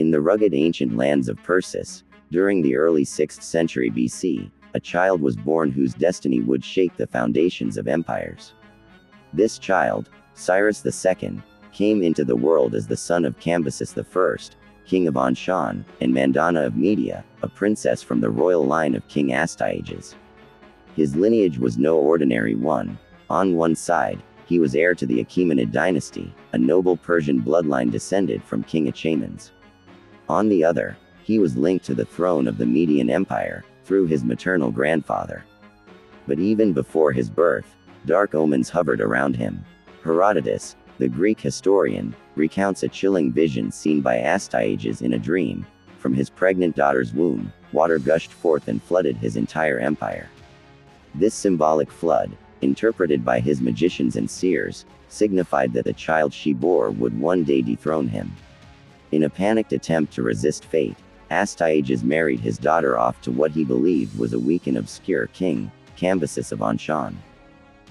In the rugged ancient lands of Persis, during the early 6th century BC, a child was born whose destiny would shake the foundations of empires. This child, Cyrus II, came into the world as the son of Cambyses I, king of Anshan, and Mandana of Media, a princess from the royal line of King Astyages. His lineage was no ordinary one. On one side, he was heir to the Achaemenid dynasty, a noble Persian bloodline descended from King Achaemenes. On the other, he was linked to the throne of the Median Empire, through his maternal grandfather. But even before his birth, dark omens hovered around him. Herodotus, the Greek historian, recounts a chilling vision seen by Astyages in a dream. From his pregnant daughter's womb, water gushed forth and flooded his entire empire. This symbolic flood, interpreted by his magicians and seers, signified that the child she bore would one day dethrone him. In a panicked attempt to resist fate, Astyages married his daughter off to what he believed was a weak and obscure king, Cambyses of Anshan.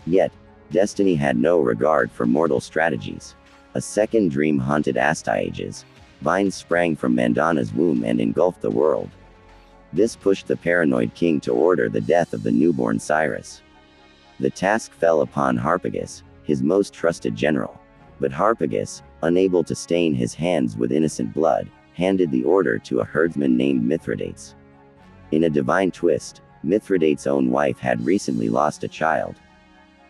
Yet, destiny had no regard for mortal strategies. A second dream haunted Astyages. Vines sprang from Mandana's womb and engulfed the world. This pushed the paranoid king to order the death of the newborn Cyrus. The task fell upon Harpagus, his most trusted general. But Harpagus, unable to stain his hands with innocent blood, handed the order to a herdsman named Mithridates. In a divine twist, Mithridates' own wife had recently lost a child.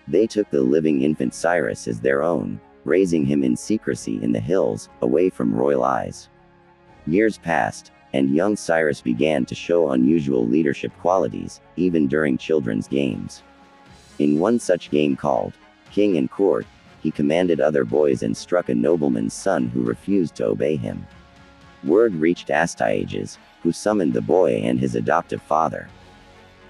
They took the living infant Cyrus as their own, raising him in secrecy in the hills, away from royal eyes. Years passed, and young Cyrus began to show unusual leadership qualities, even during children's games. In one such game called King and Court, he commanded other boys and struck a nobleman's son who refused to obey him. Word reached Astyages, who summoned the boy and his adoptive father.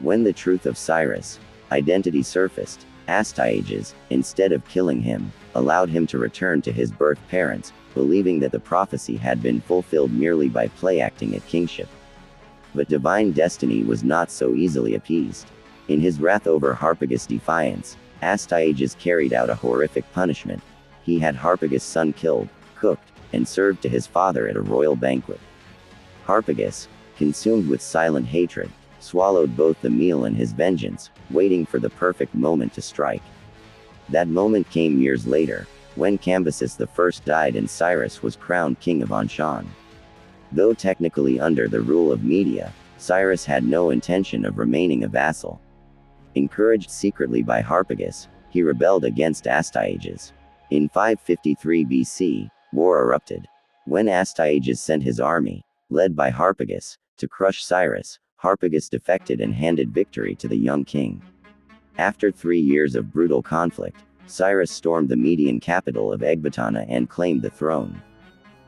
When the truth of Cyrus' identity surfaced, Astyages, instead of killing him, allowed him to return to his birth parents, believing that the prophecy had been fulfilled merely by play-acting at kingship. But divine destiny was not so easily appeased. In his wrath over Harpagus' defiance, Astyages carried out a horrific punishment. He had Harpagus' son killed, cooked, and served to his father at a royal banquet. Harpagus, consumed with silent hatred, swallowed both the meal and his vengeance, waiting for the perfect moment to strike. That moment came years later, when Cambyses I died and Cyrus was crowned king of Anshan. Though technically under the rule of Media, Cyrus had no intention of remaining a vassal. Encouraged secretly by Harpagus, he rebelled against Astyages. In 553 BC, war erupted. When Astyages sent his army, led by Harpagus, to crush Cyrus, Harpagus defected and handed victory to the young king. After 3 years of brutal conflict, Cyrus stormed the Median capital of Ecbatana and claimed the throne.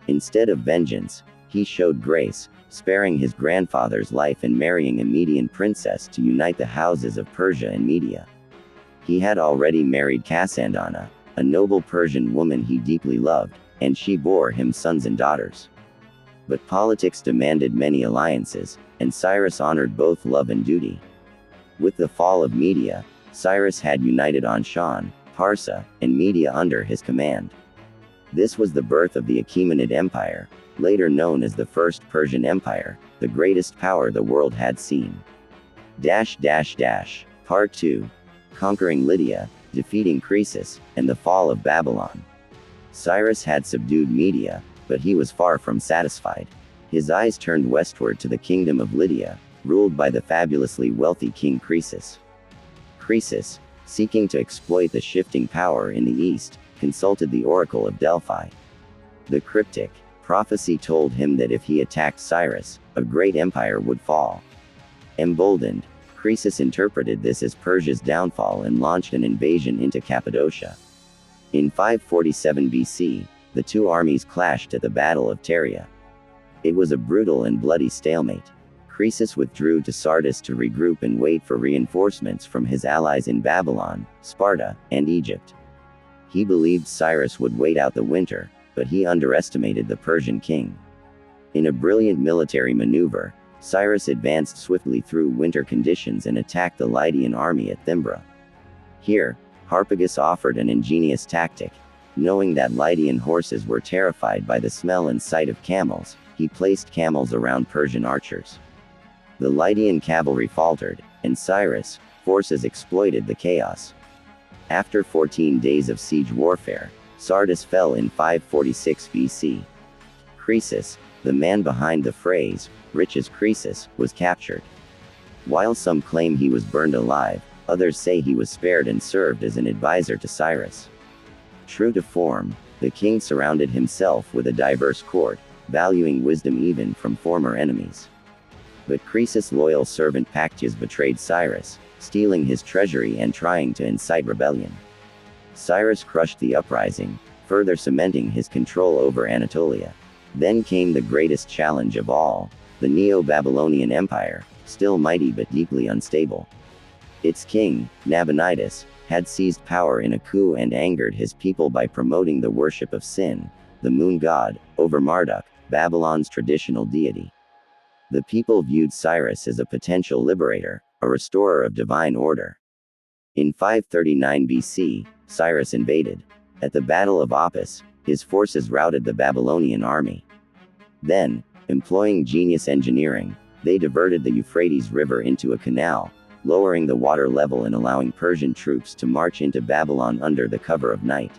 Instead of vengeance, he showed grace, sparing his grandfather's life and marrying a Median princess to unite the houses of Persia and Media. He had already married Cassandana, a noble Persian woman he deeply loved, and she bore him sons and daughters. But politics demanded many alliances, and Cyrus honored both love and duty. With the fall of Media, Cyrus had united Anshan, Parsa, and Media under his command. This was the birth of the Achaemenid Empire, later known as the First Persian Empire, the greatest power the world had seen. Part 2. Conquering Lydia, defeating Croesus, and the fall of Babylon. Cyrus had subdued Media, but he was far from satisfied. His eyes turned westward to the kingdom of Lydia, ruled by the fabulously wealthy king Croesus. Croesus, seeking to exploit the shifting power in the east, consulted the oracle of Delphi. The cryptic prophecy told him that if he attacked Cyrus, a great empire would fall. Emboldened, Croesus interpreted this as Persia's downfall and launched an invasion into Cappadocia. In 547 BC, the two armies clashed at the Battle of Pteria. It was a brutal and bloody stalemate. Croesus withdrew to Sardis to regroup and wait for reinforcements from his allies in Babylon, Sparta, and Egypt. He believed Cyrus would wait out the winter, but he underestimated the Persian king. In a brilliant military maneuver, Cyrus advanced swiftly through winter conditions and attacked the Lydian army at Thymbra. Here, Harpagus offered an ingenious tactic. Knowing that Lydian horses were terrified by the smell and sight of camels, He placed camels around Persian archers. The Lydian cavalry faltered, and Cyrus' forces exploited the chaos. After 14 days of siege warfare, Sardis fell in 546 BC. Croesus, the man behind the phrase, "rich as Croesus," was captured. While some claim he was burned alive, others say he was spared and served as an advisor to Cyrus. True to form, the king surrounded himself with a diverse court, valuing wisdom even from former enemies. But Croesus' loyal servant Pactyas betrayed Cyrus, stealing his treasury and trying to incite rebellion. Cyrus crushed the uprising, further cementing his control over Anatolia. Then came the greatest challenge of all, the Neo-Babylonian Empire, still mighty but deeply unstable. Its king, Nabonidus, had seized power in a coup and angered his people by promoting the worship of Sin, the moon god, over Marduk, Babylon's traditional deity. The people viewed Cyrus as a potential liberator, a restorer of divine order. In 539 BC, Cyrus invaded. At the Battle of Opis, his forces routed the Babylonian army. Then, employing genius engineering, they diverted the Euphrates River into a canal, lowering the water level and allowing Persian troops to march into Babylon under the cover of night.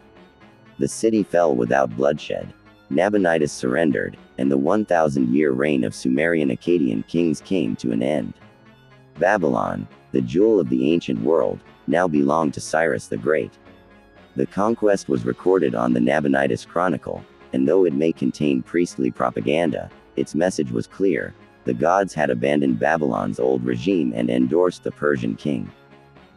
The city fell without bloodshed. Nabonidus surrendered, and the 1,000-year reign of Sumerian Akkadian kings came to an end. Babylon, the jewel of the ancient world, now belonged to Cyrus the Great. The conquest was recorded on the Nabonidus Chronicle, and though it may contain priestly propaganda, its message was clear: the gods had abandoned Babylon's old regime and endorsed the Persian king.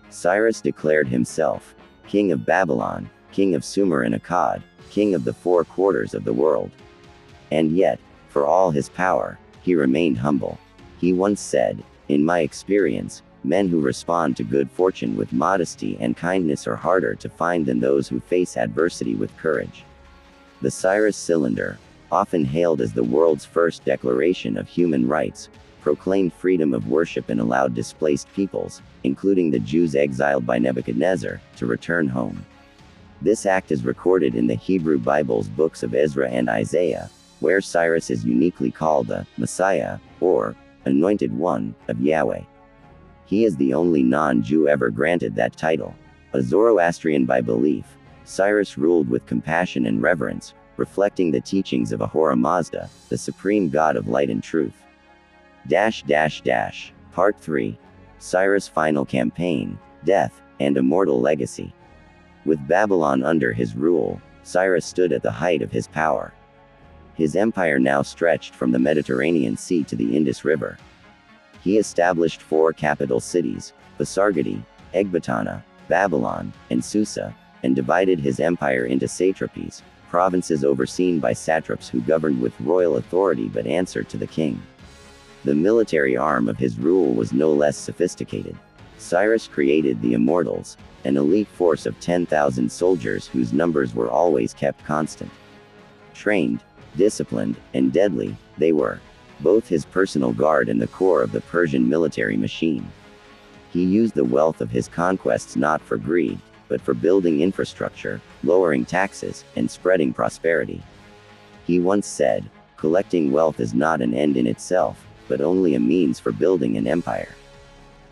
Cyrus declared himself king of Babylon, king of Sumer and Akkad, king of the four quarters of the world. And yet, for all his power, he remained humble. He once said, "In my experience, men who respond to good fortune with modesty and kindness are harder to find than those who face adversity with courage." The Cyrus Cylinder, often hailed as the world's first declaration of human rights, proclaimed freedom of worship and allowed displaced peoples, including the Jews exiled by Nebuchadnezzar, to return home. This act is recorded in the Hebrew Bible's books of Ezra and Isaiah, where Cyrus is uniquely called the Messiah, or Anointed One, of Yahweh. He is the only non-Jew ever granted that title. A Zoroastrian by belief, Cyrus ruled with compassion and reverence, reflecting the teachings of Ahura Mazda, the supreme god of light and truth. Part 3. Cyrus' final campaign, death, and immortal legacy. With Babylon under his rule, Cyrus stood at the height of his power. His empire now stretched from the Mediterranean Sea to the Indus River. He established 4 capital cities, Pasargadae, Ecbatana, Babylon, and Susa, and divided his empire into satrapies, provinces overseen by satraps who governed with royal authority but answered to the king. The military arm of his rule was no less sophisticated. Cyrus created the Immortals, an elite force of 10,000 soldiers whose numbers were always kept constant. Trained, disciplined, and deadly, they were both his personal guard and the core of the Persian military machine. He used the wealth of his conquests not for greed, but for building infrastructure, lowering taxes, and spreading prosperity. He once said, "Collecting wealth is not an end in itself, but only a means for building an empire."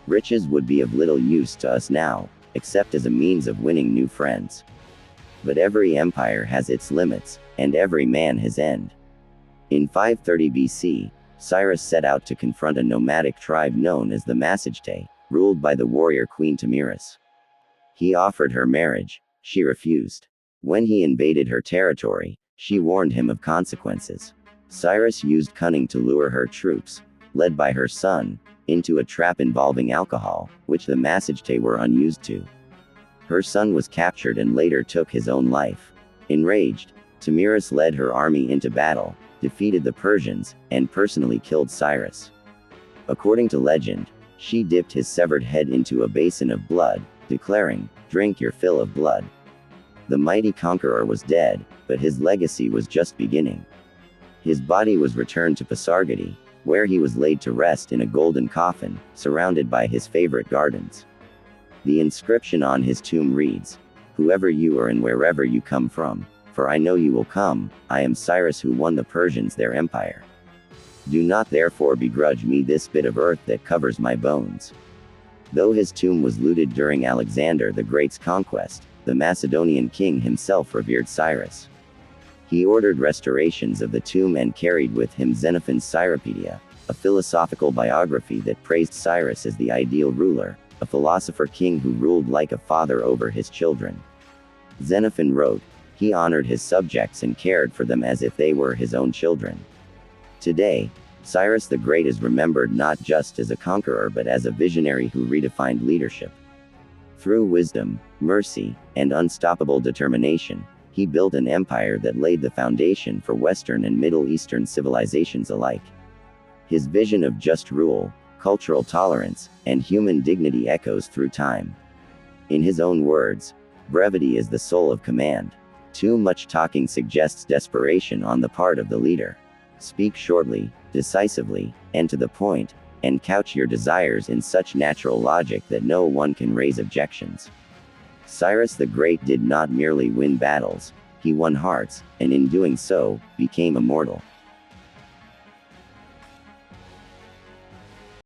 Riches would be of little use to us now, except as a means of winning new friends. But every empire has its limits, and every man his end. In 530 BC, Cyrus set out to confront a nomadic tribe known as the Massagetae, ruled by the warrior queen Tamiris. He offered her marriage. She refused. When he invaded her territory, she warned him of consequences. Cyrus used cunning to lure her troops, led by her son, into a trap involving alcohol, which the Massagetae were unused to. Her son was captured and later took his own life. Enraged, Tamiris led her army into battle, defeated the Persians, and personally killed Cyrus. According to legend, she dipped his severed head into a basin of blood, declaring, "Drink your fill of blood." The mighty conqueror was dead, but his legacy was just beginning. His body was returned to Pasargadae, where he was laid to rest in a golden coffin, surrounded by his favorite gardens. The inscription on his tomb reads, "Whoever you are and wherever you come from, for I know you will come, I am Cyrus who won the Persians their empire." Do not therefore begrudge me this bit of earth that covers my bones. Though his tomb was looted during Alexander the Great's conquest, the Macedonian king himself revered Cyrus. He ordered restorations of the tomb and carried with him Xenophon's Cyropedia, a philosophical biography that praised Cyrus as the ideal ruler, a philosopher king who ruled like a father over his children. Xenophon wrote, "He honored his subjects and cared for them as if they were his own children." Today, Cyrus the Great is remembered not just as a conqueror but as a visionary who redefined leadership. Through wisdom, mercy, and unstoppable determination, he built an empire that laid the foundation for Western and Middle Eastern civilizations alike. His vision of just rule, cultural tolerance, and human dignity echoes through time. In his own words, "Brevity is the soul of command. Too much talking suggests desperation on the part of the leader. Speak shortly, decisively, and to the point, and couch your desires in such natural logic that no one can raise objections." Cyrus the Great did not merely win battles, he won hearts, and in doing so, became immortal.